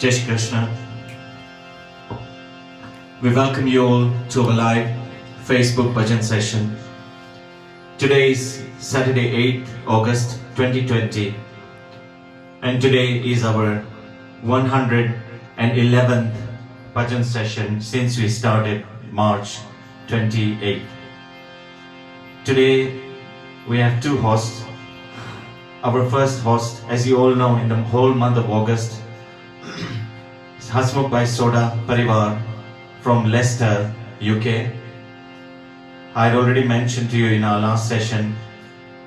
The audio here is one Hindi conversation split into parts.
Jai Shri Krishna. We welcome you all to our live Facebook bhajan session. Today is Saturday 8th August 2020 and today is our 111th bhajan session since we started March 28th. Today we have two hosts. Our first host, as you all know, in the whole month of August is Hasmukh Bhai Soda Parivar from Leicester, UK. I had already mentioned to you in our last session,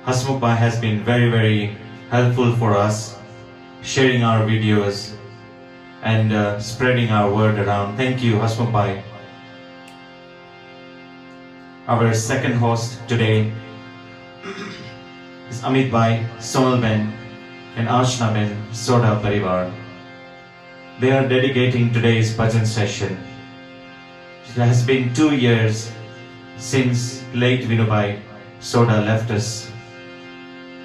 Hasmukh Bhai has been very helpful for us, sharing our videos and spreading our word around. Thank you, Hasmukh Bhai. Our second host today is Amit Bhai, Sonal Ben and Ashna Ben Soda Parivar. They are dedicating today's bhajan session. It has been 2 years since late Vinubhai Soda left us.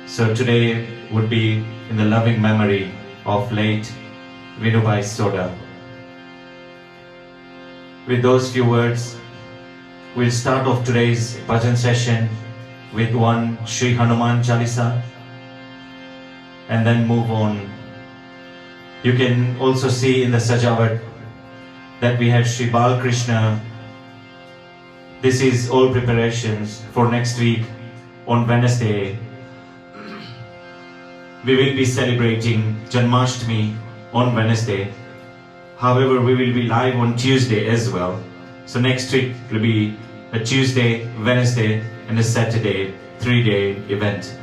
So today would be in the loving memory of late Vinubhai Soda. With those few words, we'll start off today's bhajan session with one Sri Hanuman Chalisa and then move on. You can also see in the Sajawat that we have Sri Balkrishna. This is all preparations for next week on Wednesday. We will be celebrating Janmashtami on Wednesday. However, we will be live on Tuesday as well. So next week will be a Tuesday, Wednesday and a Saturday, 3-day event.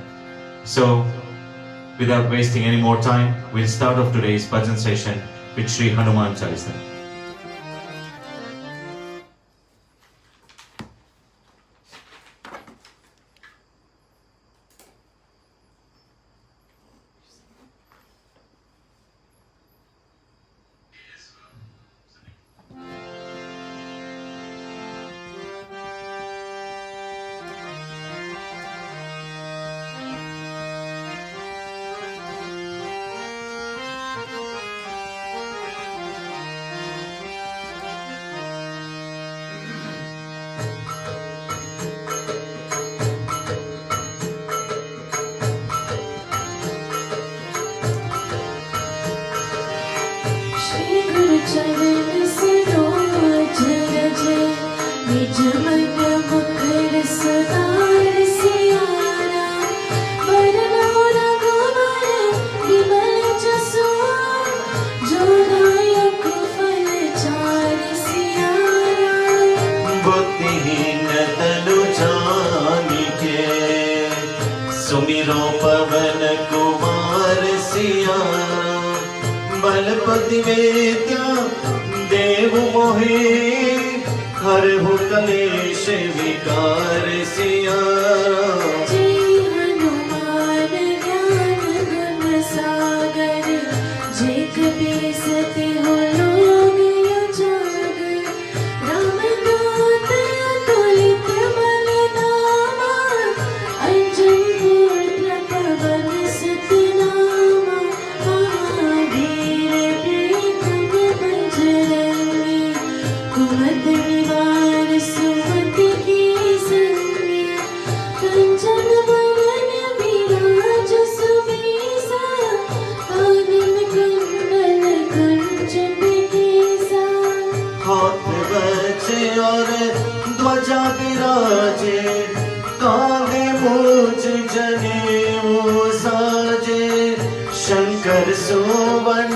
So without wasting any more time, we'll start off today's bhajan session with Sri Hanuman Chalisa. सुमिरो पवन कुमार सिया बलपति वेद्या देव मोहे हरहु कलेश विकार सिया जय हनुमान ज्ञान गुण सागर जय कपीस तिहु लोक उजागर रामदूत अतुलित बल धामा अंजन पुत्र पवन सुत नामा महावीर प्रीतम बजरंगी कुमति निवार सुमति के संगी कंचन बरन विराज सुबेसा कानन कुंडल कुंचित केसा हाथ बचे और ध्वजा विराजे काले मूज जनेऊ साजे शंकर सोवन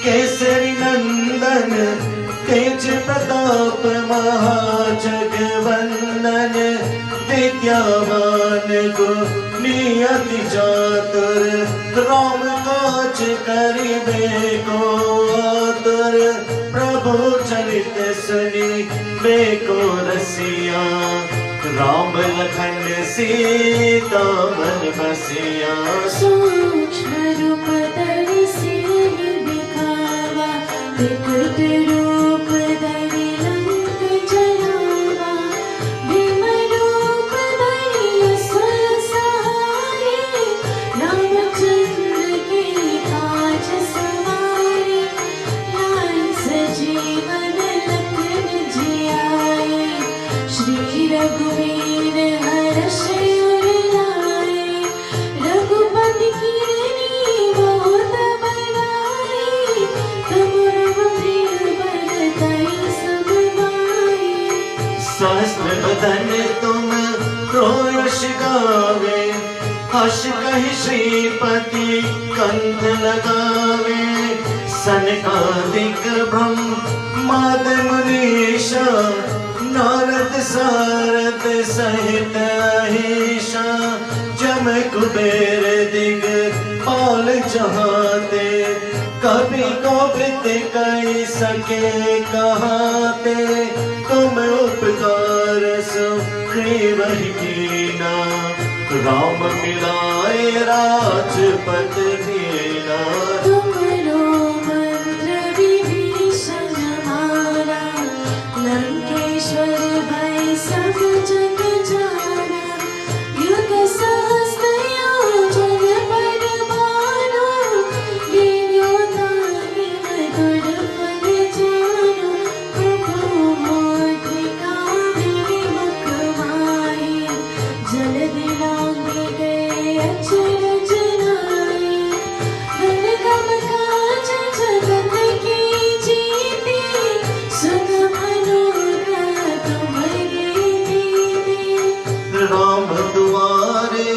केसरी नंदन तेज प्रताप महाजगवंदन विद्यावान गुणी अति चातुर राम काज करिबे को आतुर प्रभु चरित सुनि बेको रसिया राम लखन सीता मन बसिया सूक्ष्म रूप धरि सियहि दिखावा विकट रूप धरि लंक जरावा भीम रूप धरि असुर सहारे रामचंद्र के काज सवारे ताहि श्रीपति कंठ लगावे सनकादिक ब्रह्माद मुनीषा नारद सारद सहित अहिषा जम कुबेर दिग पाल जहाते कभी कोपित कई सके कहाते तुम उपकार सुग्रीव कीना राम मिलाए राजपत दीना तुमरो मंत्र विभीषण मारा लंकेश्वर भय सब जग जाना युग सहस्त्र योजन पर भानु लील्यो ताहि मधुर फल जानु प्रभु मुद्रिका विमुख माहि जलधि लांघि गए अचरज नाहि धन कम काज जगत की जीती सुन मनोरथ तुम्हारी दीदी राम दुआरे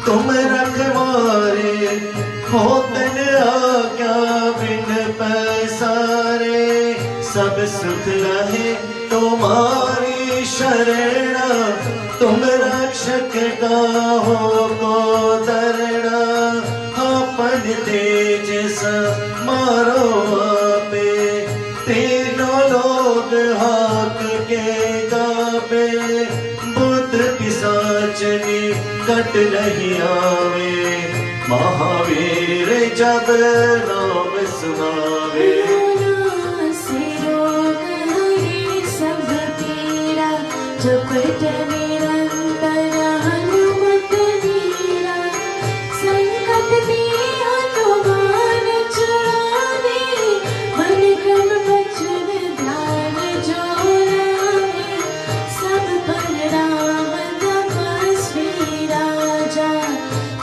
तुम रखवारे होतन आज्ञा बिन पैसारे सब सुख लहे तुम्हारी शरणा तुम रक्षक काहो को दरना अपन तेज मारो आपे तीनों लोग हाक के गावे बुद्ध पिशाचनी कट नहीं आवे महावीर जब नाम सुनावे जपत निरंतर हनुमत वीरा संकट ते हनुमान छुड़ावे मन क्रम बचन ध्यान जो लावे सब पर राम तपस्वी राजा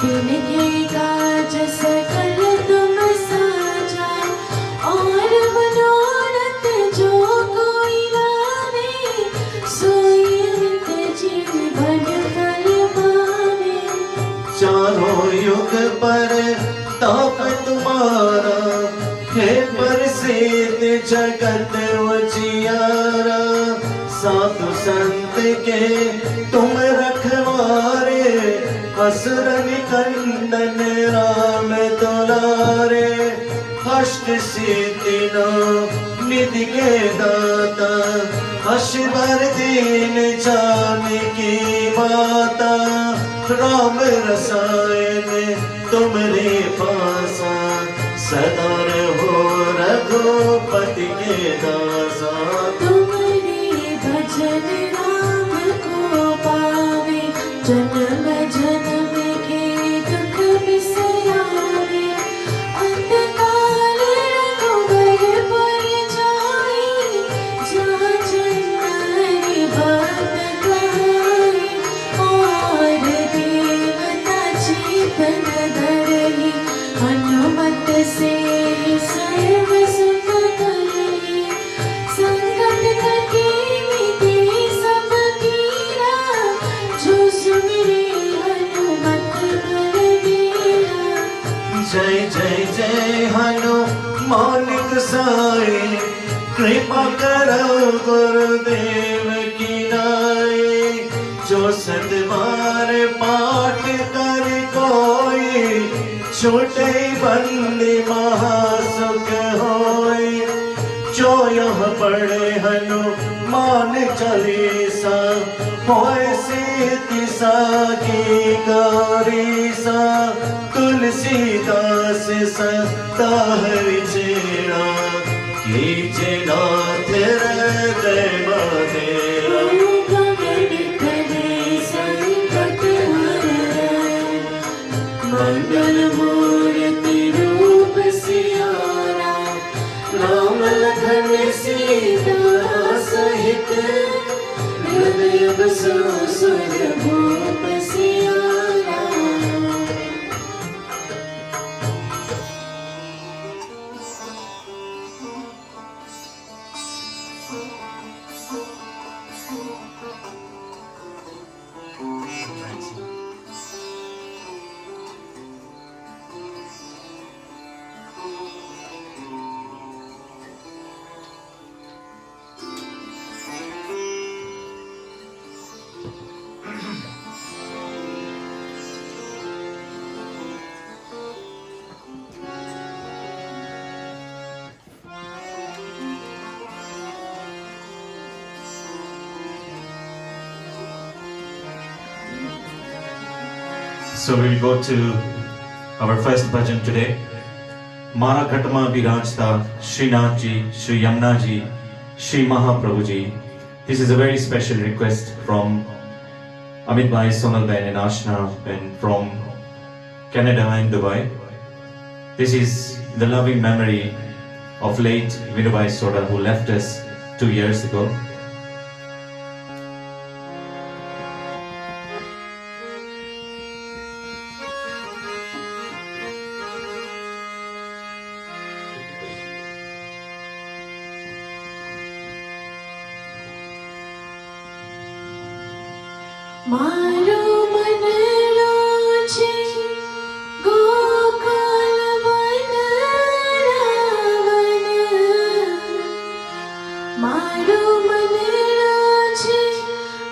तिनके काज सकल तुम साजा और मनोरथ जो कोई लावे सोई अमित जीवन फल पावे चारों युग पर ताप तुम्हारा है प्रसिद्ध जगत उजियारा साधु संत के तुम रखवारे असुर निकंदन राम दुलारे अष्ट सिद्धि नौ निधि के दाता अश्वर दीन जानकी माता राम रसायन तुमरे पासा सदा रहो रघुपति के दासा तुम्हारे भजन राम को पावे जन्म जन्म के दुख बिसरावे अंतकाल रघुबर पुर जाई जहाँ जन्म बात गाई और देवता जीवन धरई हनुमत से सर्व सुख करई संकट कटे मिटे सब पीरा जो सुमिरे हनुमत बलबीरा जय जय जय हनुमान गोसाई कृपा करो गुरुदेव की नाई जो सतबार पाठ कर कोई छोटे बंदे महासुख होई जो यह पढ़े हनुमान चालीसा होए सिद्धि साकी गौरीसा तुलसीदास सदा हरि चेरा कीजे नाथ हृदय बनेरा गगन करे संकट हरण मंगल मूर्ति रूप सियारा राम लखन सीता सहित हृदय बसो सुर भूप Sierra So we will go to our first bhajan today. Mara Ghatma Birajta Srinath Ji, Shri Yamuna Ji, Shri Mahaprabhu Ji. This is a very special request from Amit Bhai, Sonal Ben and Ashna and from Canada and Dubai. This is the loving memory of late Vinubai Soda who left us 2 years ago. મારો મનનો છે ગોકુલ વનરાવન મારો મનનો છે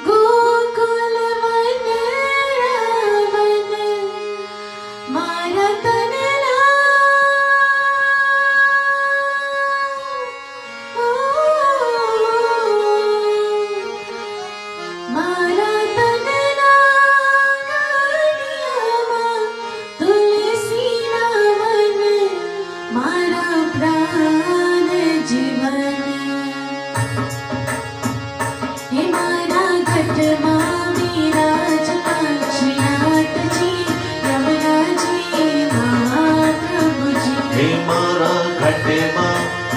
ગોકુલ વનરાવન મારા તનના મારા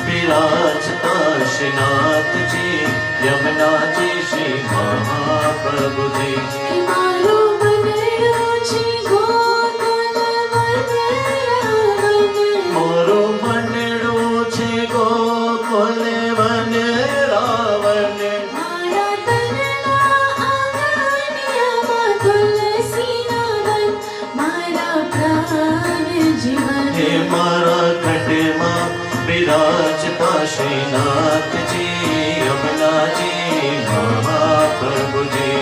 विराजता श्रीनाथ जी यमुना जी श्री महाप्रभु जी मारो मननो छे गोकुल वनरावन मोरो मननो छे गोकुल वनरावन मारा तनना आंगणियामां तुलसीना वन मारा प्राण जीवन हे मारा घटमा विराजता श्रीनाथ जी यमुना जी महाप्रभु जी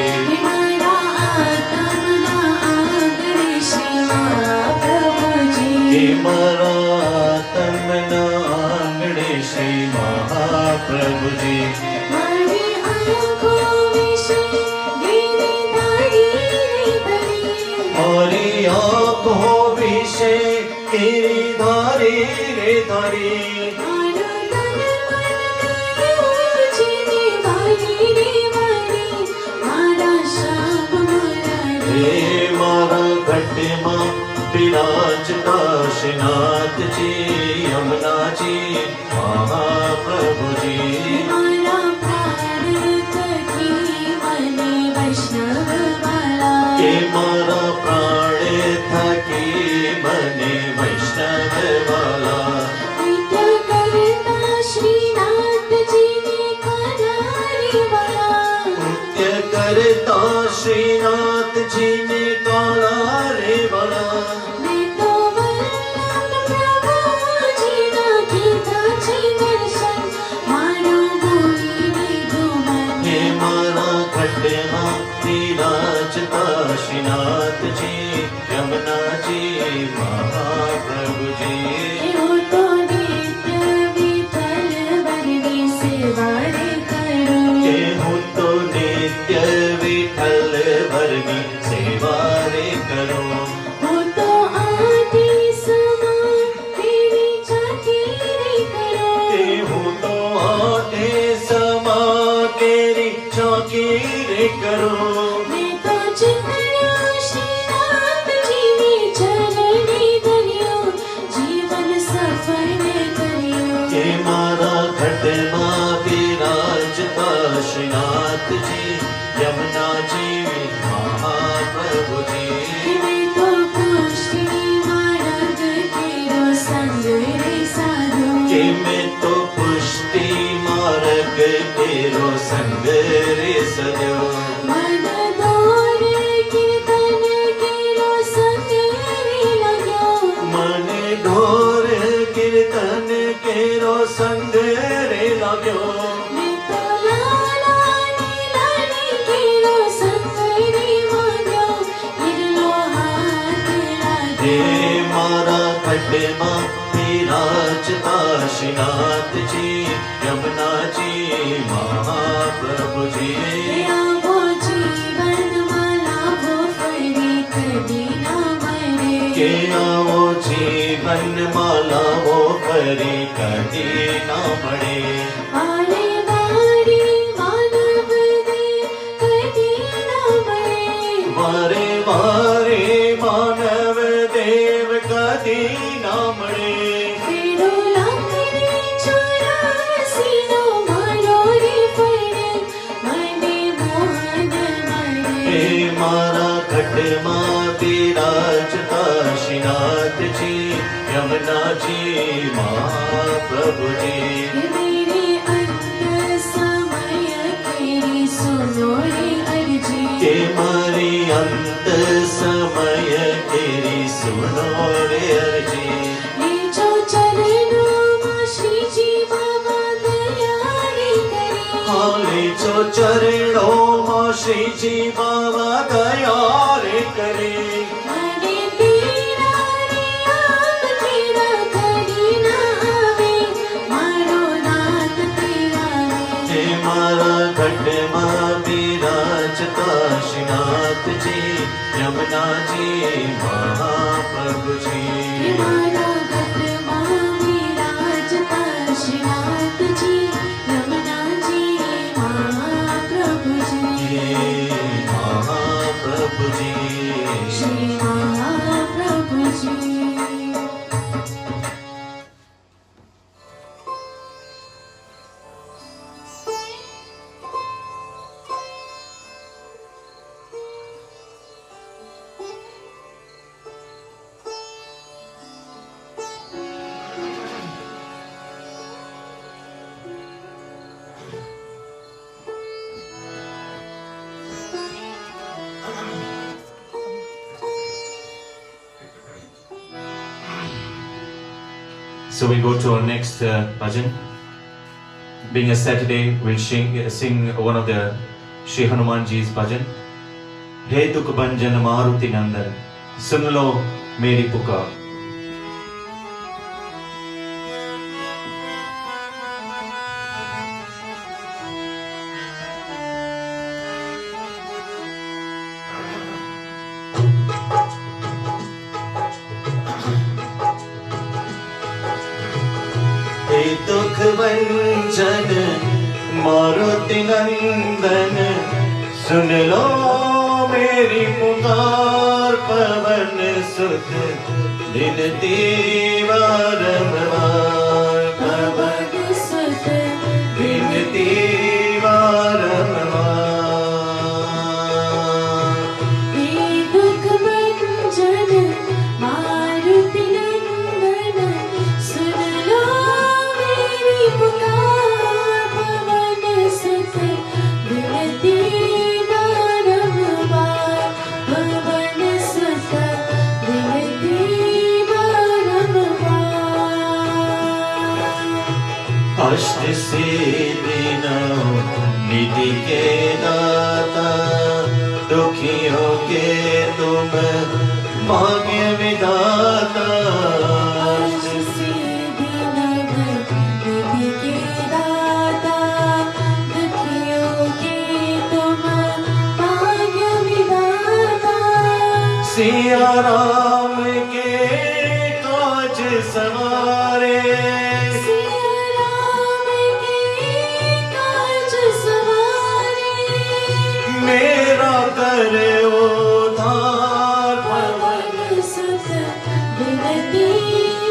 मारा आत्मना आंगणे श्री महाप्रभु जी हे मारा तमना आंगणे श्री महाप्रभु जी मारी आँखों विषे गिरिधारी रे मारी आँखों विषे गिरिधारी रे धारी मारो तन मन गयो जीने वाली रे वाली मारा शाप मुरारी हे मारा घटमा विराजता श्रीनाथ जी यमुना जी महाप्रभु जी मारा प्राण थकी मने वैष्णव वाला हे मारा प्राण थकी बने वैष्णव वाला नित्य करता श्रीनाथ जी ने कानारी वाला नृत्य करता श्रीनाथ जी ने काला रे वाला देखो वल्लभ प्रभु जी ना कीधा छे दर्शन मारो बोली विधु मन हे मारा घटना विराजता श्रीनाथ जी यमुना जी महाप्रभु जी हो तो नित्य विठल वरनी सेवा रे करो के हूँ तो नित्य विठल भरनी सेवा रे करो हो तो आदि समान तेरी चाकरी करो के हूँ तो आटे समा तेरी चौकी रे करो मैं तो चितरा श्रीनाथ जी ने चरणी धरियो जीवन सफल करियो के मारा घटना विराजता श्रीनाथ जी यमुना जी महाप्रभु जी मैं तो पुष्टि मार्ग तेरो संग रे साधु के मैं तो पुष्टि मार्ग तेरो संग रे सजो मन दौर कीर्तन केरो संग रे लगो मन ढोर कीर्तन केरो संग रे लाग्यो मैं तो लाला नीलानी केरो संग रे मांग्यो गिरलो हाथ लागे हे मारा खड्डमा विराजता श्रीनाथ जी यमुना जी महाप्रभु जी आवो जीवन माला भो फरी कदी ना के आओ जीवन माला वो परी कदी ना मळे वारे वारे मानव दे कधी ना मळे वारे वारे मानव देव कदी ना मळे फेरो लाकडी चोरासी नो मारो रे पडे મને મોહન મળે हे मारा खटमा विराजता श्रीनाथ जी यमुना जी महाप्रभु जी मेरे अंत समय तेरी सुनो रे अर्जी के मारी अंत समय तेरी सुनो रे अर्जी ये जो चरणों में श्री जी बाबा दया रे करे हाले जो चरणों में श्री जी बाबा दया रे करे मारे तेरा रे आप तेरा कदी ना आवे मारो नाथ तेरा हे मारा खटमा विराजता श्रीनाथ जी यमुना जी महाप्रभु जी रे मारो गतमा विराजता Shrinath ji Yamuna ji Mahaprabhu ji Mahaprabhu ji Shri Mahaprabhu ji So we go to our next bhajan. Being a Saturday, we'll sing one of the Shri Hanuman Ji's bhajan. हे दुख भंजन मारुति नंदन, सुन लो मेरी पुकार. हे दुख भंजन मारुति नंदन सुन लो मेरी पुकार पवन सुत विनती बारंबार पवन पवन सुत विनती बारंबार हे दुख भंजन मारुति नंदन सुन लो मेरी पुकार पवन सुत विनती बारंबार पवन सुत विनती बारंबार अष्ट सिद्धि नौ निधि के दाता दुखियों के तुम भाग्य विधाता अष्ट सिद्धि नव निधि के दाता दुखियों के तुम भाग्य विधाता सिया राम के काज सवारे सिया राम के काज सवारे मेरा कर उद्धार पवन सुत विनती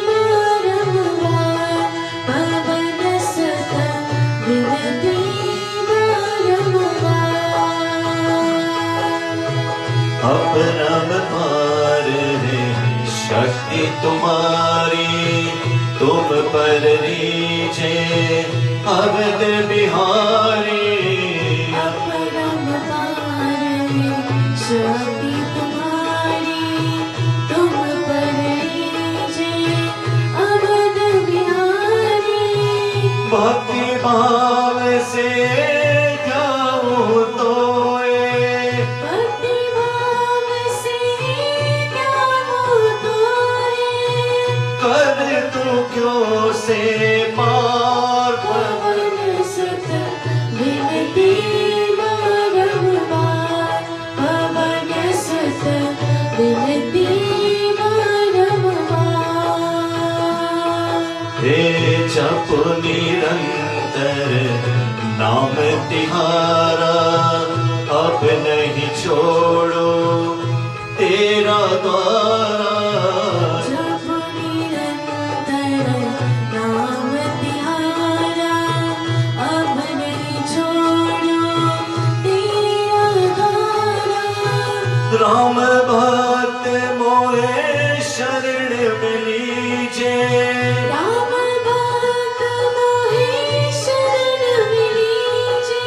बारंबार पवन सुत विनती बारंबार अपरम पार है शक्ति तुम्हारी तुम पर रीझे अवध बिहारी अपरम पार है शक्ति तुम्हारी तुम पर रीझे अवध बिहारी भक्ति भाव से जाऊं तो भक्ति भाव से क्या हो तोरे कर तू क्यों से पार पवन सुत विनती बारंबार पवन सुत विनती बारंबार हे जप निरंतर नाम तिहारा, अब नहीं छोड़ो तेरा द्वारा। जप निरंतर नाम तिहारा, अब नहीं छोड़ो तेरा द्वारा। राम भक्त मोहे शरण मिलीजे, राम भक्त मोहे शरण मिलीजे।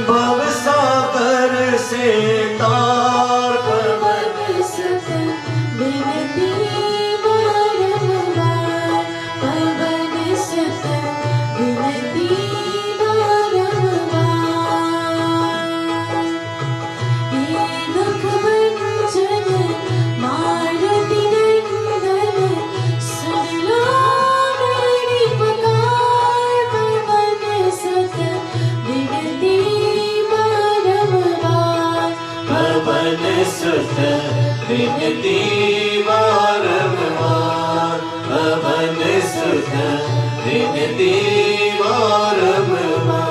भव सागर से तार पवन सत विनती बारंबार, पवन सत विनती बारंबार। हे दुख भंजन मारुति नंदन, सुन लो मेरी पुकार, पवन सत विनती बारंबार। पवन सुत विनती बारंबार, पवन सुत विनती बारंबार।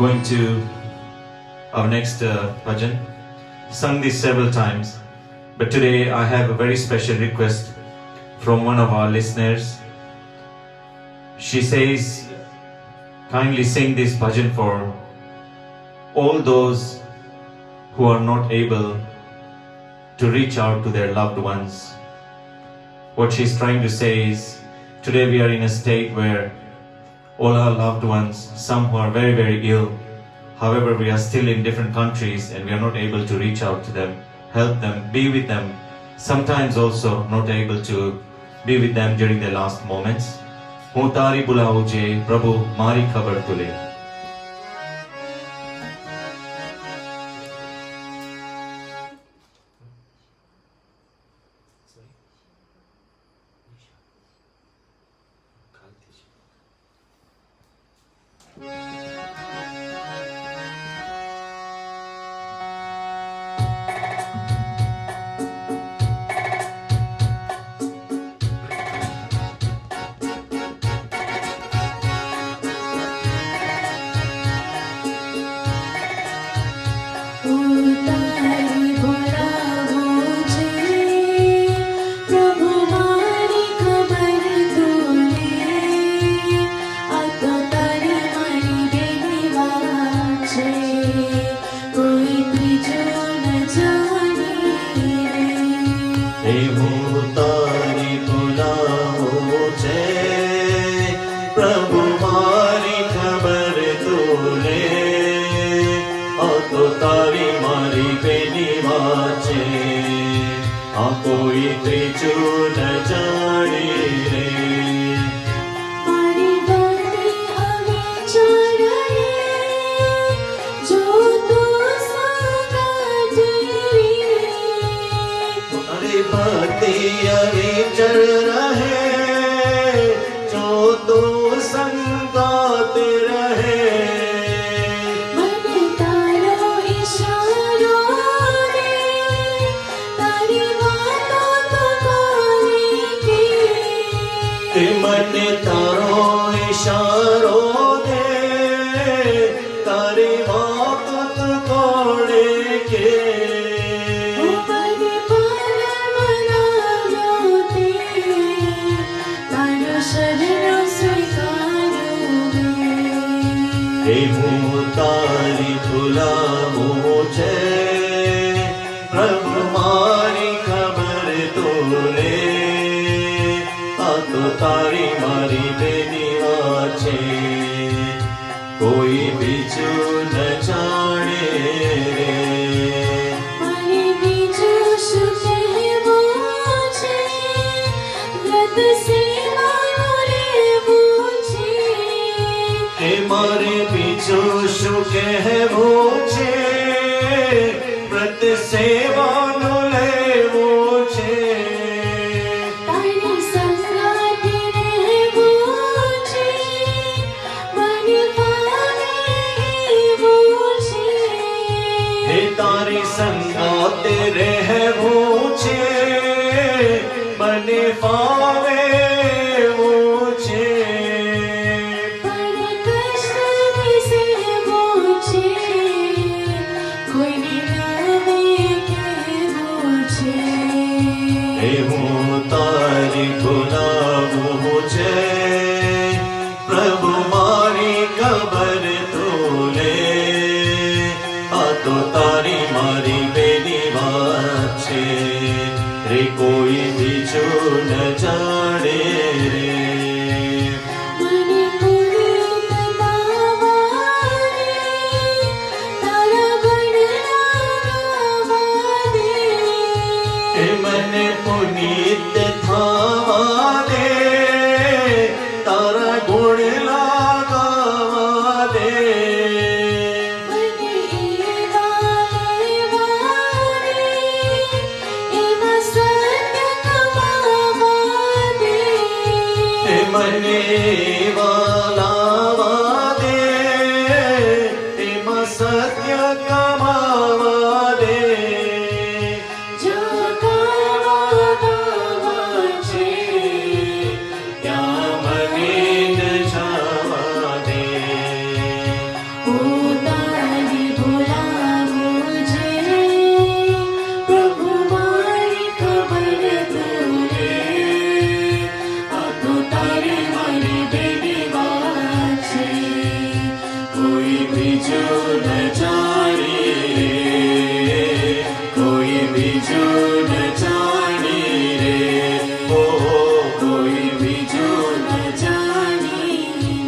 Going to our next bhajan. Sung this several times, but today I have a very special request from one of our listeners. She says, kindly sing this bhajan for all those who are not able to reach out to their loved ones. What she's trying to say is, today we are in a state where all our loved ones, some who are very, very ill, however, we are still in different countries and we are not able to reach out to them, help them, be with them. Sometimes also not able to be with them during their last moments. હું તારી બુલાવું જે પ્રભુ મારી ખબર તુલે. तारी बुलावो जे, प्रभु मारी खबर तूने। आ तो तारी मारी बेटी वाचे, कोई त्रीजो न जाने रे। हे હું તારી બુલાવું છે, પ્રભુ મારી ખબર તુલે। આ તો તારી મારી બેની વાચે, આ કોઈ ત્રીજું ન જાણે રે। मारी बातें अभी चल रहे, जो तू संगा तेरी। अरे बाती अभी चल रहे, जो तू संगात रहे। मन तारो इशारो दे, तारी बातों तो बोलेंगे। ते मन तारो इशारो दे, तारी बात तो कोड़े के। ऊपर पर मनालो ते, तारो शरण स्वीकारोगे। हे હું તારી ભુલાવું છે, પ્રભુ મારી ખબર તોલે। આ તો તારી મારી બેની વાચે, કોઈ બીજું ન જાણે રે। मारे बीजो सुख રહેવું છે વ્રત સેવાનું લેવું છે તારી સંગાથે રહેવું છે મને પામે એવું છે હે તારી સંગાતે રહેવું છે મને ફાવે એવું છે પણ કષ્ટને સહેવું છે કોઈને નામે કહેવું છે હે હું તારી ભૂલાવું છે પ્રભુ મારી ખબર તું લે આ તો તારી મારી બેની વાત છે રે કોઈ બીજું ન જાણે રે મને પુનીત ગાવાને તારા ગુણ ગાવા દે હે મને પુનીત થવા દે તારા ગુણ લાગવા દે મને એવા લેવાને એમાં સત્ય કમાવા દે હે મને વાલાવા દે એમાં સત્ય કમાવા દે જો ગાવા છે ત્યાં મને ન જવા દે તારી ભૂલાવું છે પ્રભુ મારી ખબર તું લે આ તો તારી મારી બેની વાત છે કોઈ બીજું ન જાણી રે કોઈ બીજું ન જાણી રે ઓ કોઈ બીજું ન જાણીને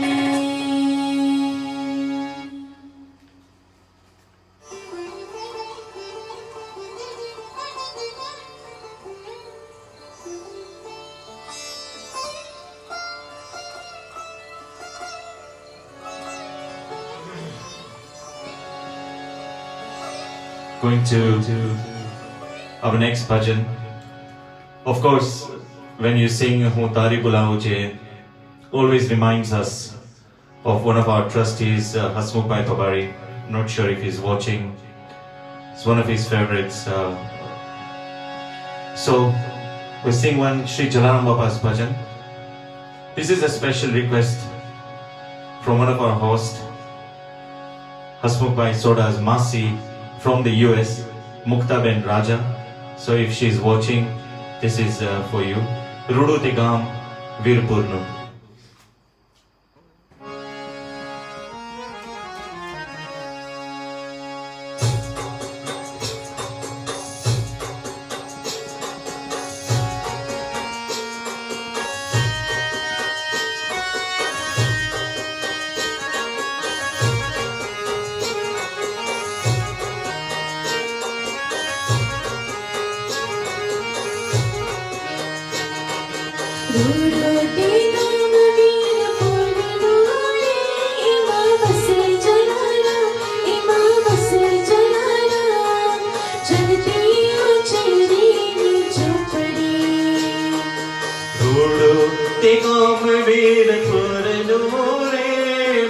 Going to our next bhajan. Of course, when you sing Hun Tari Bulavu Je, always reminds us of one of our trustees, Hasmukh Bhai Pabari. Not sure if he's watching. It's one of his favorites. So, we sing one Sri Jalaram Baba's bhajan. This is a special request from one of our hosts, Hasmukh Bhai Soda's Masi from the US, Mukta Ben Raja. So if she is watching, this is for you. Rudu Tegam Virpurnu. રૂડોતે ગામ વીરપુરનો રે એમાં વસે જલારામ એમાં વસે જલારામ જગતી ઉછેરીની ઝૂંપડી ધૂળો તે ગામ વીરપુરનું રે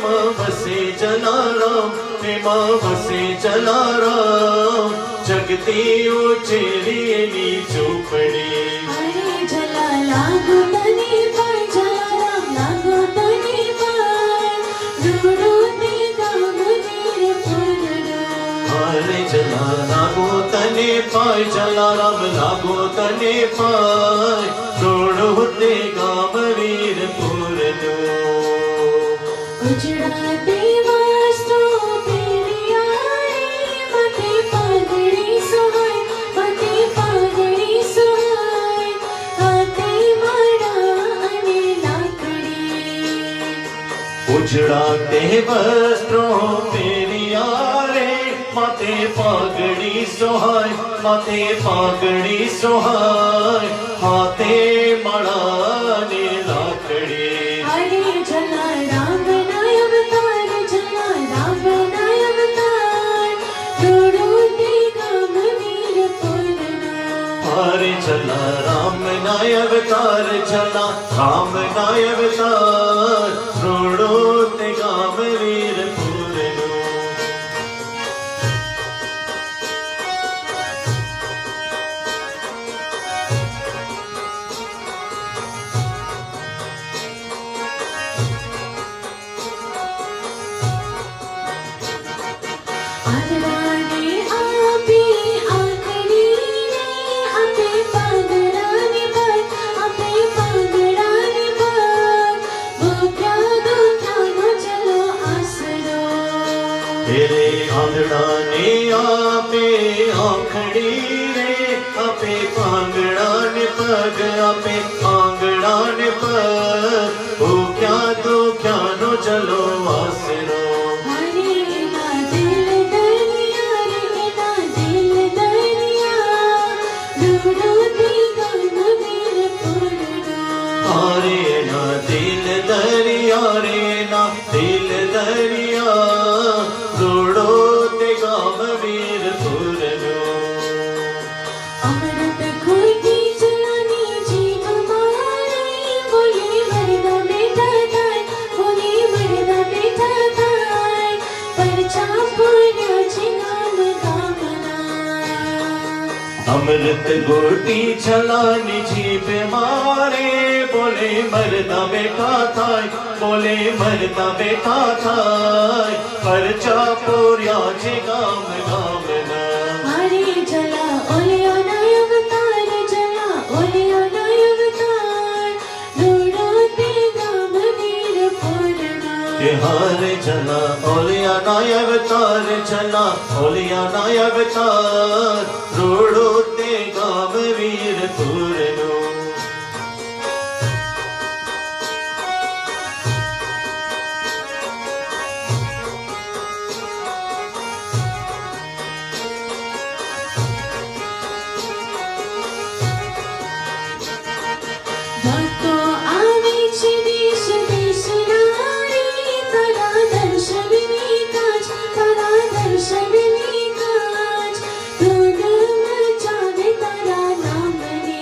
માં વસે જલારામ એમાં વસે જલારામ જગતી ઉછેરીની ઝૂંપડી અરે જલા લાગો તને પણ જલારામ લાગો તને પણ રૂડોતે ગામ વીરપુરનો હારે જલા લાગો તને પાય જલારામ લાગો તને પાય ધૂળો તે ગામ વીરપુરનું ઉજળાતે વસ્ત્રો પહેર્યા રે મતે પાઘડી સોહાય મતે પાઘડી સોહાય હાથે માળા અને લાકડી ઉજળા તે વસ્ત્રો પહેર્યા રે માથે પાઘડી સોહાય માથે પાઘડી સોહાય હાથે માળા ને લાકડી હરે જલારામ નાય અવતાર જલારામ નાય અવતાર चला राम नाय अवतार चला राम नाय अवतार रोड़ो ते गाम वीर पूरनो आदराने आपे आखरी रे आपे पागड़ाने पर आपे पागड़ाने पर वो क्या दो क्या नो चलो आसरो तेरे आंगड़ा ने आपे आखड़ी रे आपे पांगड़ा ने पग आपे आंगड़ा ने पग वो क्या दो क्या नो चलो आसरो हरे ना दिल दरिया रे ना दिल दरिया रूडो दी गाम वीर पूरनो आरे ना दिल दरिया रे ना दिल दरिया रोड़ो ते गाम वीर पूरनो अमृत घोटी चलानी जी हमारे बोले मरदा बेटा थाय बोले मरदा बेटा थाय परचा पूर्या चिनाम दामना अमृत गोटी छलानी जीप मारे बोले मरदा बेटा थाय बोले मरदा बेटा थाय परचा पोरिया छे गाम गामना हरे चला ओलियो नय अवतार चला ओलियो नय अवतार रोड़ो ते गाम वीर पूरना के हारे चला ओलिया नाय अवतार चला ओलिया नाय अवतार रोड़ो ते गाम वीर पूरनो भक्तो आवे छे देश देश नारी तारा दर्शन नी काज तारा दर्शन नी काज धूम मचावे तारा नाम ने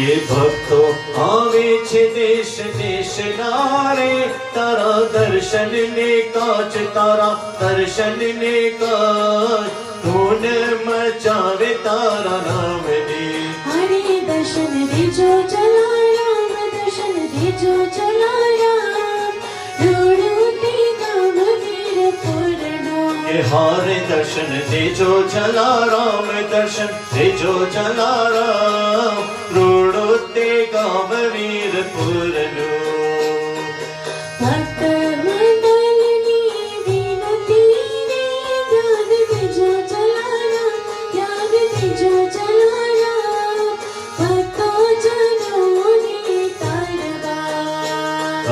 ये भक्तो आवे छे देश देश नारे तारा दर्शन ने काज तारा दर्शन ने काज धून मचावे तारा नाम ने हरे दर्शन देजो चला राम दर्शन देजो चला राम रोड़ो ते गाम वीर पूरनो ये हारे दर्शन देजो चला राम दर्शन देजो चला राम रोड़ो ते गाम वीर पूरनो भक्त मंडलनी विनती रे ध्यान देजो चला राम ध्यान देजो चला राम भक्तो जनों ने तारवा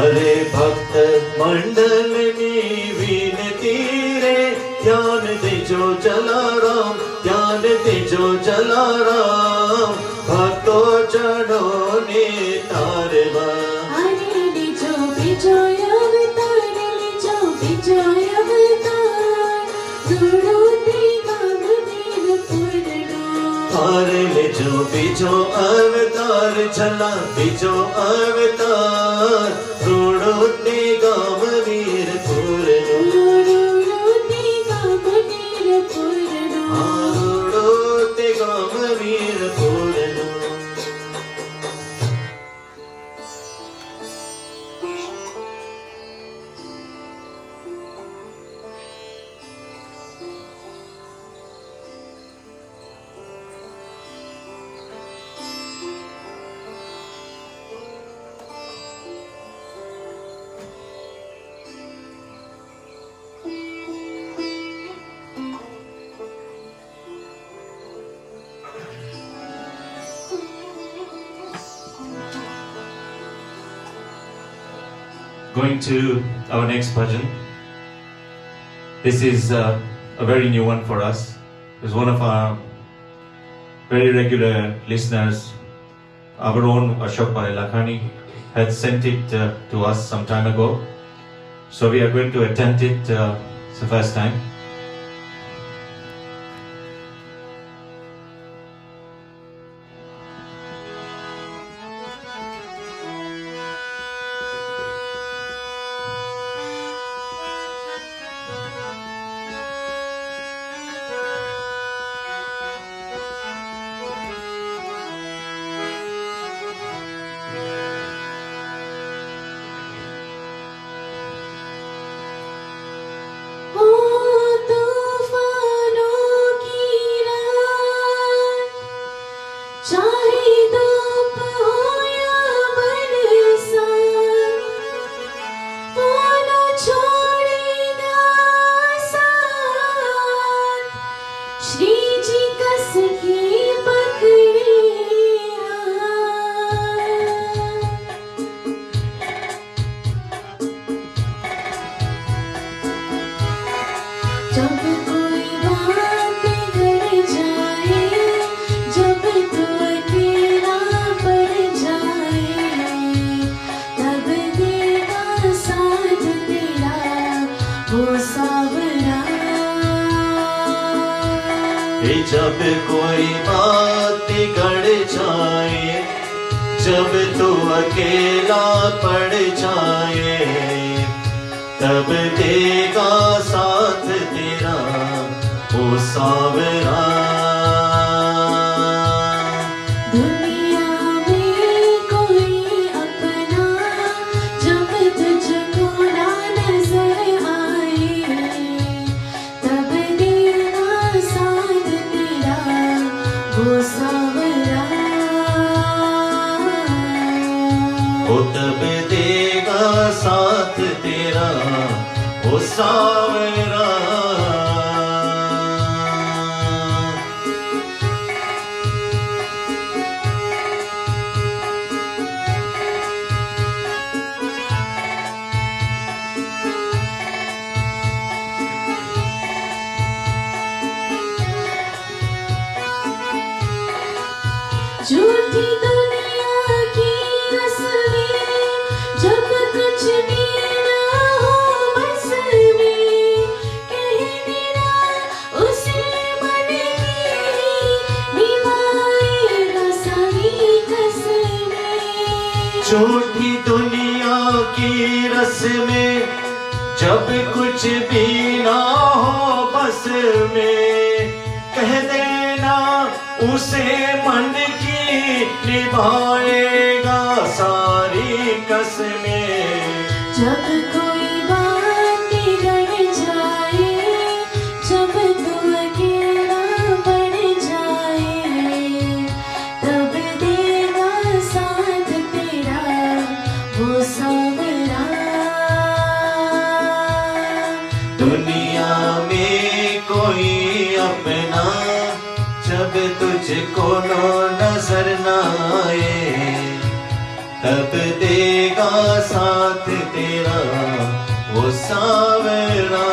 अरे भक्त मंडल नी विनती रे ध्यान देजो चला राम ध्यान देजो चला राम भक्तो चढ़ो ने तारवा हरे देजो बेजो अवतार लेजो बेजो अवतार रोड़ो ते गाम वीर पूरनो हारे ले जो बीजो अवतार चला बीजो अवतार रोड़ो ते गाम वीर पूरनो रोड़ो ते गाम वीर पूरनो रोड़ो ते गाम वीर पूरनो Going to our next bhajan. This is a very new one for us. It's one of our very regular listeners, our own Ashok Bhai Lakhani, had sent it to us some time ago. So we are going to attempt it. It's the first time. चाहे धूप हो या बरसात, वो न छोड़ेगा साथ। श्री जी कस के पकड़े हाथ। जब कोई बात बिगड़ जाए, जब तू अकेला पड़ जाए, तब देगा साथ तेरा वो सावरा। जब कोई बात बिगड़ जाए, जब तू अकेला पड़ जाए, तब देगा साथ तेरा वो सावरा। दुनिया में कोई अपना जब तुझको ना नजर आए, तब देगा साथ तेरा वो सावरा। वो तब देगा साथ तेरा वो सावरा। झूठी दुनिया की रस्में, जब कुछ भी ना हो बस में, कह देना उसे मन की, निभाएगा सारी कसमें। झूठी दुनिया की रस्में, जब कुछ भी ना हो बस में, कह देना उसे मन की, निभाएगा सारी कसमें। जब कोई बात बिगड़ जाए, जब तू अकेला पड़ जाए, तब देगा साथ तेरा वो सावरा। दुनिया में कोई अपना जब तुझको नजर न आए, तब देगा साथ तेरा वो सावरा।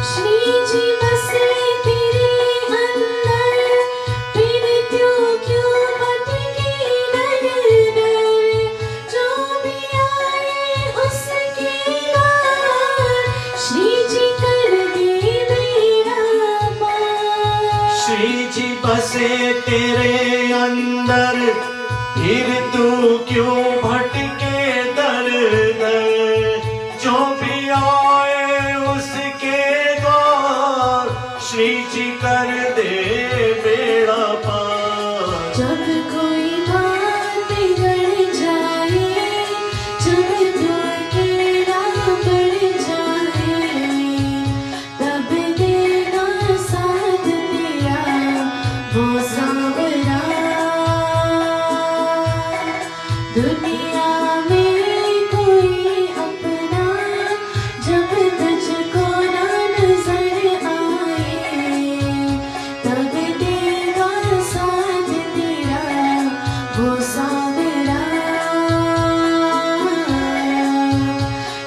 श्री जी बसे तेरे अंदर, फिर क्यों भटके दर दर। जो भी आए उसके द्वार, श्री जी कर दे बेड़ा पार। श्री जी बसे तेरे अंदर, फिर तू क्यों भटके दर दर। जो भी आए उसके द्वार, श्री जी कर दे बेड़ा पार। जब कोई बात बिगड़ जाए, जब तू अकेला पड़ जाए, तब देगा साथ तेरा वो सावरा। दुनिया में कोई अपना जब तुझको ना नजर आए, तब देगा साथ तेरा वो सावरा।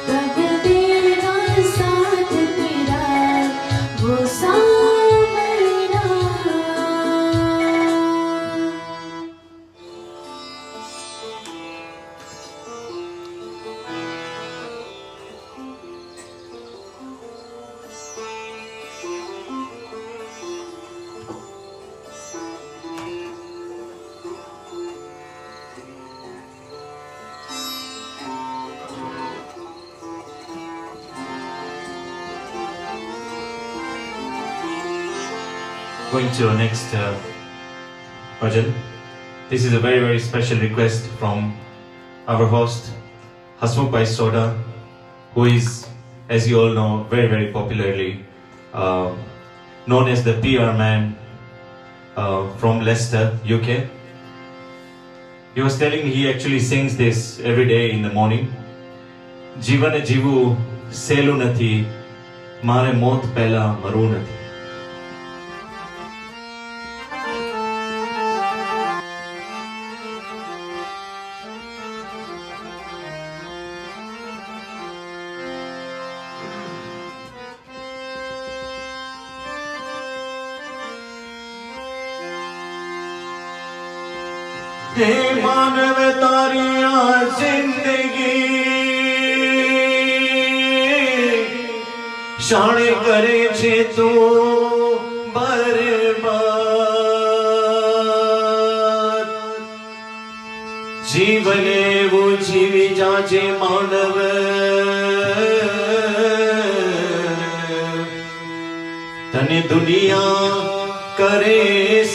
तब देगा साथ तेरा वो Savara. going to our next bhajan. This is a very, very special request from our host, Hasmukh Bhai Soda, who is, as you all know, very, very popularly known as the PR man from Leicester, UK. He was telling me he actually sings this every day in the morning. જીવન જીવું સહેલું નથી, મારે મોત પહેલા મરવું નથી. हे मानव तारी आ जिंदगी શાણે કરે છે તું બરબાદ જીવન એવું જીવી જાજે માનવ તને દુનિયા કરે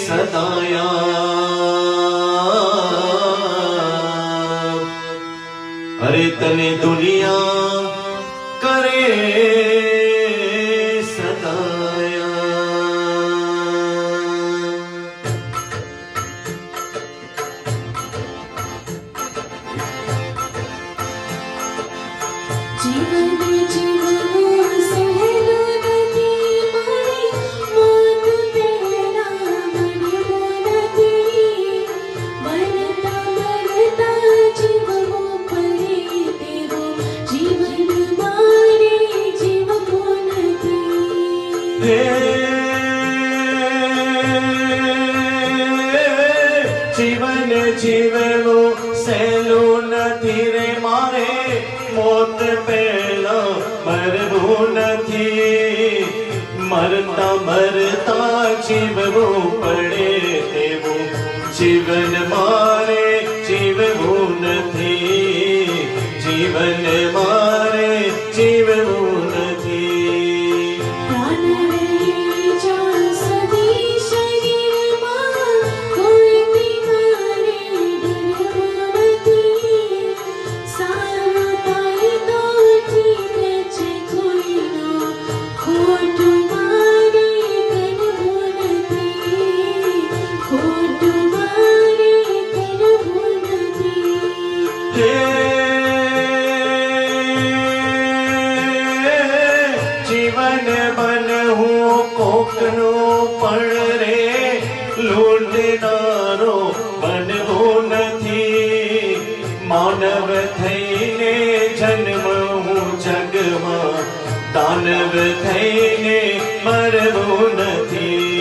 સદાયા અરે તને દુનિયા કરે જીવન જીવવું સહેલું નથી રે મારે મોત પહેલા મરવું નથી મરતા મરતા જીવવું પડે તેવું જીવન મારે જીવવું નથી જીવન મારે જીવવું નથી જીવન બનવું કોકનું પણ રે લૂંટનારો બનવું નથી માનવ થઈને જન્મવું જગમાં દાનવ થઈને મરવું નથી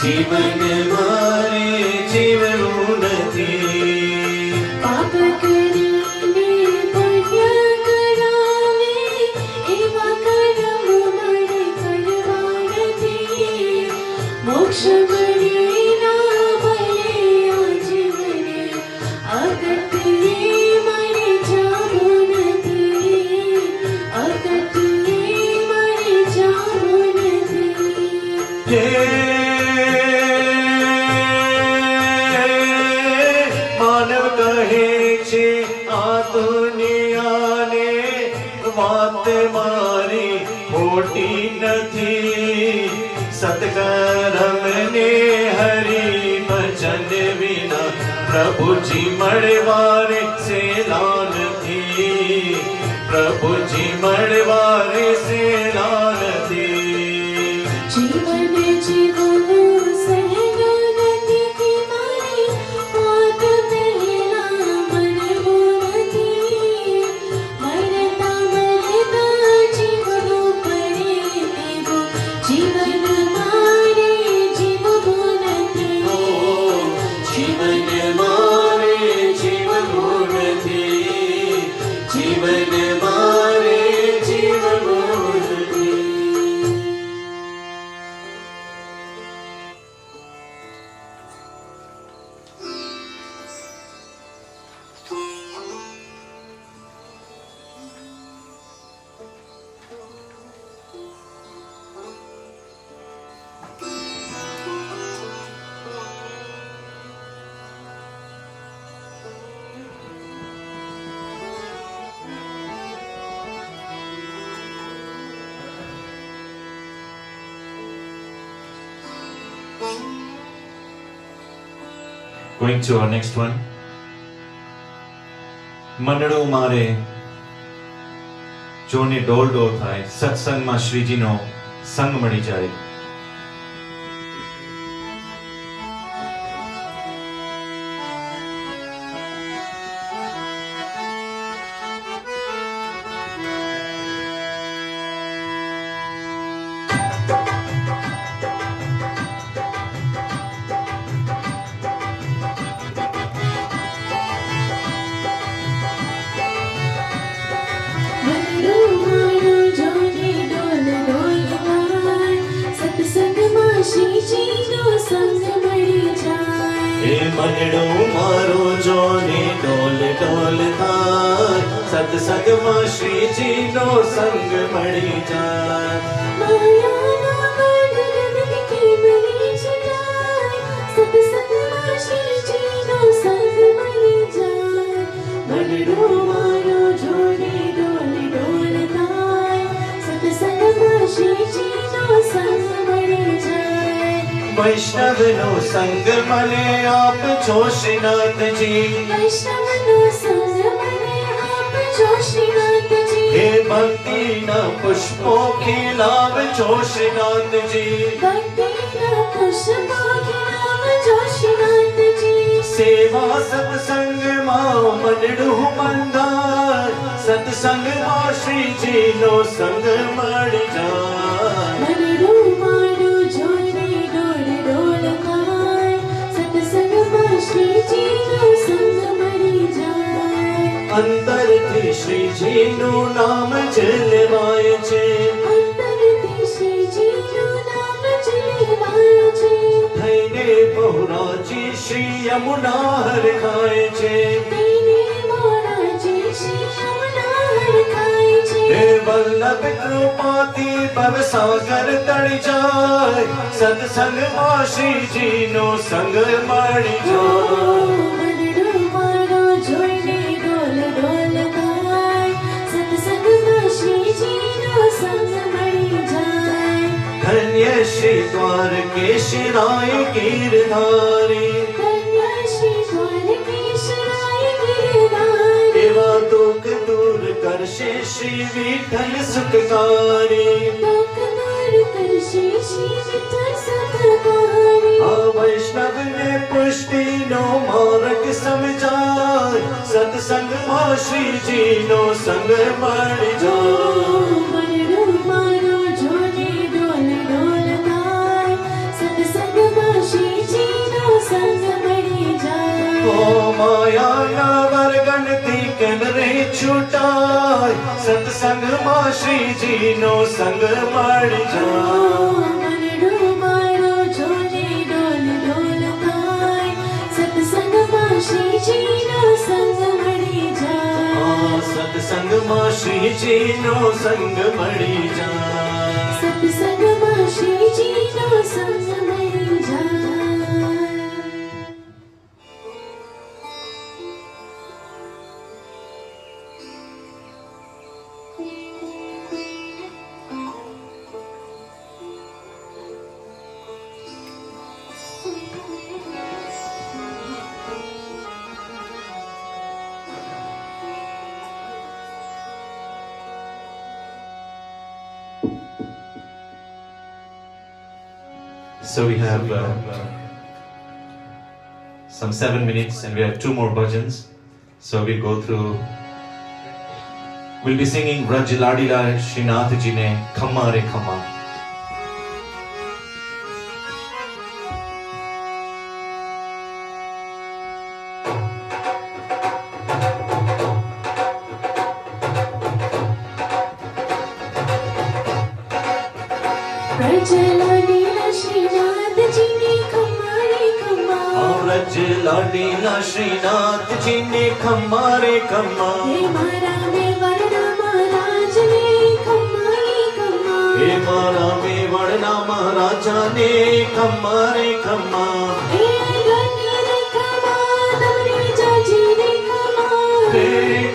જીવન મારે જીવવું નથી પાપ કરીને પુણ્ય કરાવે એવા કર્મ મારે કરવા નથી મોક્ષ મળે ના મળે આ જીવને અગત્ય મારે જાવું નથી અગત્ય મારે જાવું નથી માનવ કહે છે આ દુનિયાને વાત મારી ખોટી નથી સત્કર્મને હરિ ભજન વિના પ્રભુજી મળવારે સેલા નથી પ્રભુજી મળવારે સેલા નથી જીવન જીવવું સહેલું નથી મારે મોત પહેલા મરવું નથી મરતા મરતા જીવવું પડે તેવું જીવન મારે જીવવું નથી જીવન મારે જીવવું નથી જીવન મારે જીવવું Going to our next one. મંડળો મારે જોને ડોલ ડોલ થાય, સત્સંગમાં શ્રીજીનો સંગ મળી જાય. મંડળો મારો જોને ડોલ ડોલ થાય, સત્સંગમાં શ્રીજીનો સંગ મળી જાય. માયાના બંધનથી કેમની છૂટાય, સત્સંગમાં શ્રીજીનો સંગ મળી જાય. મંડળો મારો જોને ડોલ ડોલ થાય, સત્સંગમાં શ્રીજીનો સંગ મળી જાય. વૈષ્ણવનો સંગ મને આપજો શ્રીનાથજી, વૈષ્ણવનો સંગ મને આપજો શ્રીનાથજી. હે ભક્તિના પુષ્પો ખીલાવજો શ્રીનાથજી, ભક્તિના પુષ્પો ખીલાવજો શ્રીનાથજી. સેવા સત્સંગમાં મંડળું બંધાય, સત્સંગમાં શ્રીજીનો સંગ મળી જાય. મંડળો મારો જોને ડોલ ડોલ થાય, સત્સંગમાં શ્રીજીનો સંગ મળી જાય. અંતરથી શ્રીજીનું નામ જ લેવાય છે, અંતરથી શ્રીજીનું નામ જ લેવાય છે. થઈને પહોરાજી શ્રી યમુના હરખાય છે. તેને મોરાજી શ્રી યમુના હરખાય છે. હે વલ્લભ કૃપાથી ભવસાગર તળી જાય, સત્સંગમાં શ્રીજીનો સંગ મળી જાય. મંડળો મારો જોઈને ડોલ ડોલ થાય, સત્સંગમાં શ્રીજીનો સંગ મળી જાય. ધન્ય શ્રી દ્વારકેશરાય ગીરધારી, ધન્ય શ્રી દ્વારકેશરાય ગિરધારી. એવા દુઃખ દૂર કરશે શ્રી વિઠ્ઠલ સુખકારી. દુઃખ દૂર કરશે શ્રી વિઠ્ઠલ સુખકારી. આ વૈષ્ણવને પુષ્ટિનો માર્ગ સમજાય, સત્સંગમાં શ્રીજીનો સંગ મળી જાય. મંડળો મારો જોને ડોલ ડોલ થાય, સત્સંગમાં શ્રીજીનો સંગ મળી જાય. ઓ માયાના વર્ગણથી કેમ રે છૂટાય, સત્સંગમાં શ્રીજીનો સંગ મળી જાય. મંડળો મારો જોને ડોલ ડોલ થાય, સત્સંગમાં શ્રીજીનો સંગ મળી જાય. આ સત્સંગમાં શ્રીજીનો સંગ મળી જાય. સત્સંગમાં શ્રીજીનો સંગ મળી જાય. So we have some 7 minutes and we have 2 more bhajans. So we'll go through. We'll be singing Vraj Ladila Srinath Ji ne Khamma Re Khamma. Vraj લાડીલા શ્રીનાથજીને ખમ્મા રે ખમ્મા. વ્રજ લાડીલા શ્રીનાથજીને ખમ્મા રે ખમ્મા. હે મારા મેવાડના મહારાજને ખમ્મા રે ખમ્મા. હે મારા મેવાડના મહારાજાને ખમ્મા રે ખમ્મા. હે ઘણી રે ખમ્મા, તમને જાજી રે ખમ્મા. હે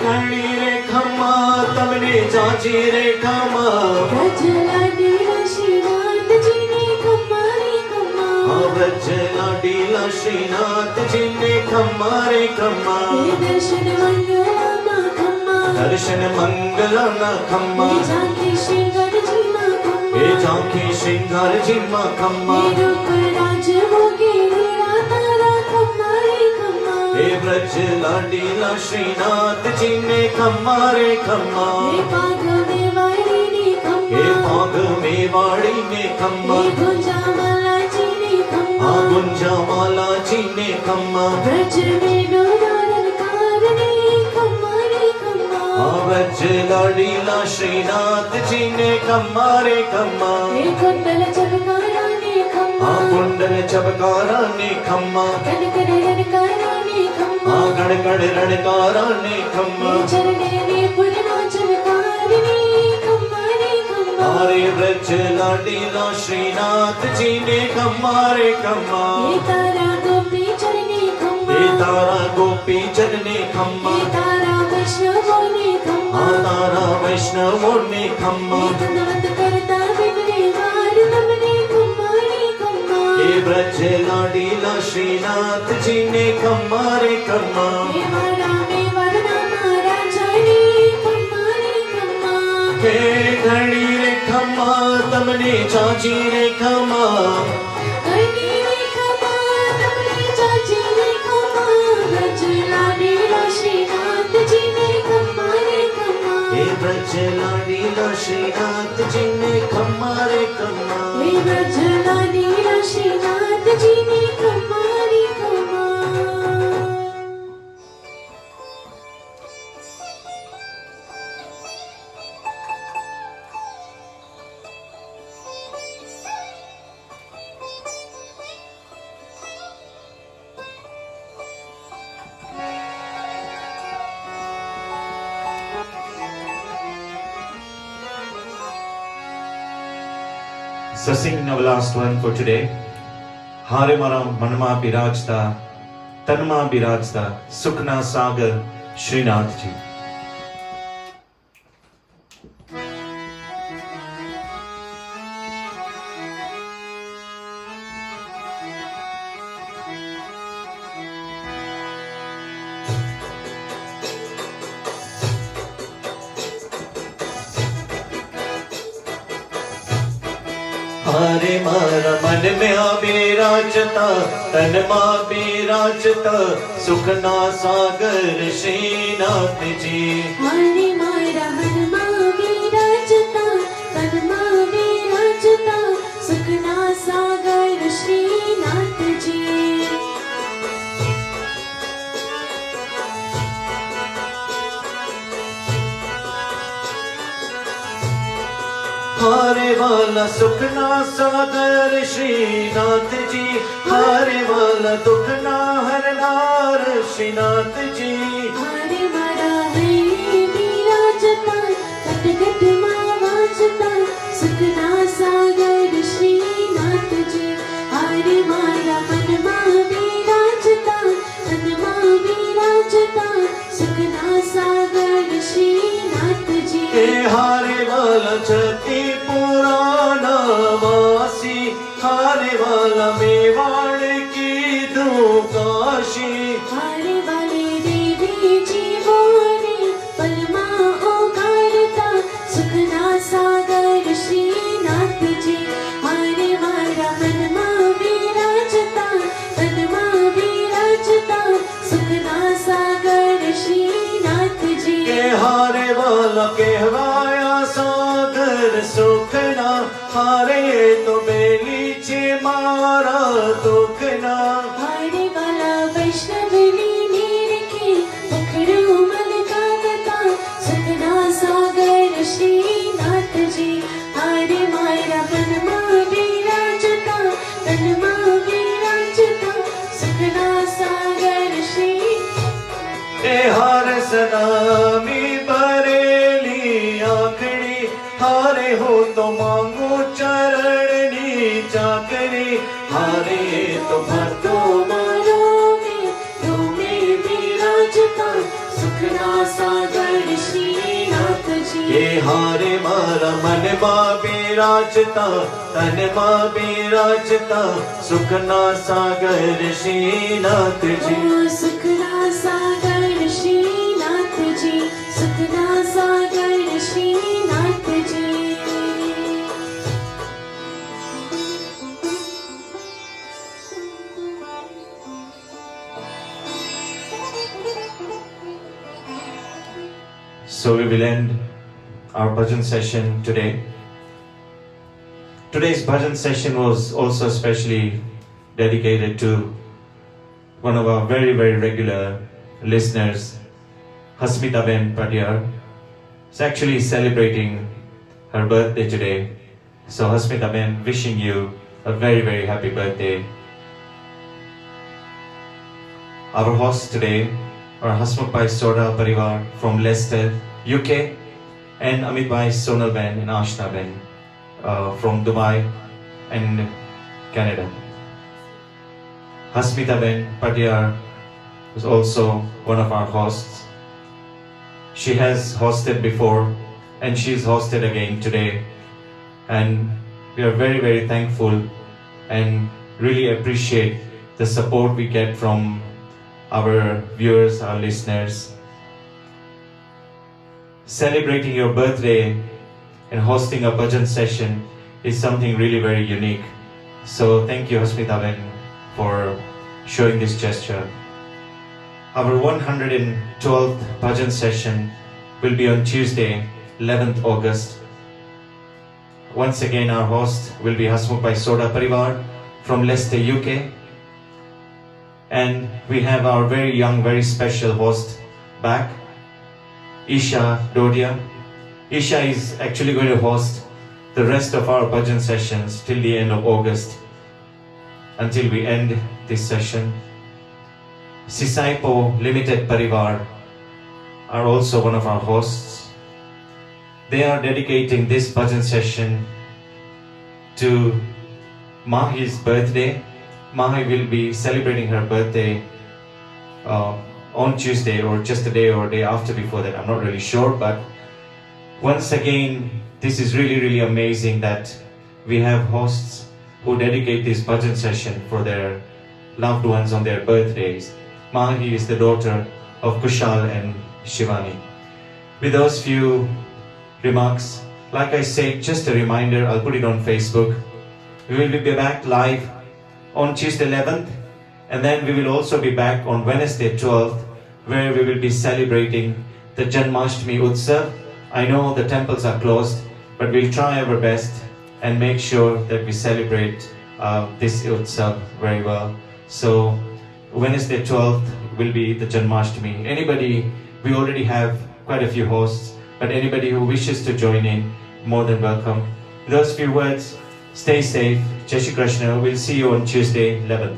ઘણી રે ખમ્મા, તમને જાજી રે ખમ્મા. વ્રજ લાડીલા શ્રીનાથજીને ખમ્મા રે ખમ્મા. વ્રજ લાડીલા श्रीनाथ जी ने खम्मा रे खम्मा हे दर्शन मंगला मा खम्मा दर्शन मंगला ना खम्मा हे झांकी श्रृंगार जी मा खम्मा हे झांकी श्रृंगार जी मा खम्मा हे रूप राज भोगे लीला तारा खम्मा रे खम्मा हे ब्रज लाडीला श्रीनाथ जी ने खम्मा रे खम्मा हे पाग में वारी ने खम्मा हे पाग में वाड़ी ने खम्मा हे गुंजा माला जी ने खम्मा आ गुंजा माला जी ने खम्मा ब्रज में डोरारन कार ने खम्मा रे खम्मा आ ब्रज लाडीला श्रीनाथ जी ने खम्मा रे खम्मा हे कुंडल चमकारा ने खम्मा आ कुंडल चबकारा ने खम्मा कनकड़ रणकारा ने खम्मा आ गणगण रणकारा ने खम्मा हे चरणे ने पुरना चमकार ने खम्मा रे खम्मा हरे ब्रज लाडीला श्रीनाथ जी ने खम्मा रे खम्मा हे तारा गोपी चरणे खम्मा हे तारा गोपी चरने खम्मा हे तारा वैष्णवों ने खम्मा आ तारा वैष्णवों ने खम्मा हे धनवंत करता बिगड़े वार तुमने खम्मा रे खम्मा हे ब्रज लाडीला श्रीनाथ जी ने खम्मा रे खम्मा हे वारा में वरना महाराजा ने खम्मा रे खम्मा हे घड़ी रे खम्मा तमने चाची रे खम्मा करनी रे खम्मा तुमने चाची रे खम्मा ब्रज लाडीला श्रीनाथ जी ने खम्मा रे खम्मा हे ब्रज लाडीला श्रीनाथ जी ने खम्मा रे खम्मा हे ब्रज लाडीला श्रीनाथ जी ने खम्मा रे खम्मा So sing our last one for today. Hare mara manma birajta, tanma birajta, Sukhna Sagar, Srinath ji. हरे मारा मन में विराजता तन मां विराजता सुखना सागर श्रीनाथ जी हरे मारा हनुमा विराजता तनमा विराजता सुखना सागर श्रीनाथ जी हारे वाला सुखना सागर श्रीनाथ जी हारे वाला दुखना हरनार श्रीनाथ जी हरे मारा हरे विराजता घट घट मां वाजता सुखना सागर श्रीनाथ जी हरे मारा मनमा विराजता तनमा विराजता सुखना सागर श्रीनाथ जी हे हारे वाला छती पुराना वासी हारे वाला मेवाड़ की दुकाशी हारे वाले देवी जीवोरे पलमा ओगारता सुखना सागर श्रीनाथ जी हारे मारा मनमा विराजता तनमा विराजता सुखना सागर श्रीनाथ जी के हारे वाला कहवाया सागर सुखना हारे तो बेली चे मारा दुखना हारे वाला वैष्णवनी नीरखे पकड़ो मन कागता सुखना सागर श्रीनाथ जी हारे मारा मनमा विराजता तनमा विराजता सुखना सागर श्री ए हार सदामी बरेली आखड़ी हारे हो तो मांगो चरणनी चाकरी हारे तो भक्तो मारो में तुम्हें विराजता सुखना सागर श्रीनाथ जी ये हारे मारा मन मां बिराजता तन मां बिराजता सुखना सागर श्रीनाथ जी ओ सुखना सागर श्रीनाथ जी सुखना सागर Shrinath ji So we will end our bhajan session today. Today's bhajan session was also specially dedicated to one of our very, very regular listeners, Hasmita Ben Padiyar. Is actually celebrating her birthday today. So Hasmita Ben, wishing you a very, very happy birthday. Our hosts today are Hasmukh Bhai Soda Parivar from Leicester, UK, and Amit Bhai Sonal Ben and Ashna Ben from Dubai and Canada. Hasmita Ben Padiyar was also one of our hosts. She has hosted before and she is hosted again today, and we are very, very thankful and really appreciate the support we get from our viewers, our listeners. Celebrating your birthday and hosting a bhajan session is something really very unique. So thank you, Hasmita Ben, for showing this gesture. Our 112th bhajan session will be on Tuesday, 11th August. Once again, our host will be Hasmukh Bhai Soda Parivar from Leicester, UK. And we have our very young, very special host back, Isha Dodia. Isha is actually going to host the rest of our bhajan sessions till the end of August, until we end this session. Sisaipo Limited Parivar are also one of our hosts. They are dedicating this bhajan session to Mahi's birthday. Mahi will be celebrating her birthday on Tuesday, or just a day or a day after before that, I'm not really sure. But once again, this is really, really amazing that we have hosts who dedicate this bhajan session for their loved ones on their birthdays. Mahi is the daughter of Kushal and Shivani. With those few remarks, like I said, just a reminder, I'll put it on Facebook. We will be back live on Tuesday 11th, and then we will also be back on Wednesday 12th, where we will be celebrating the Janmashtami Utsav. I know the temples are closed, but we'll try our best and make sure that we celebrate this Utsav very well. So Wednesday 12th will be the Janmashtami. Anybody, we already have quite a few hosts, but anybody who wishes to join in, more than welcome. With those few words, stay safe. Jai Shri Krishna. We'll see you on Tuesday 11th.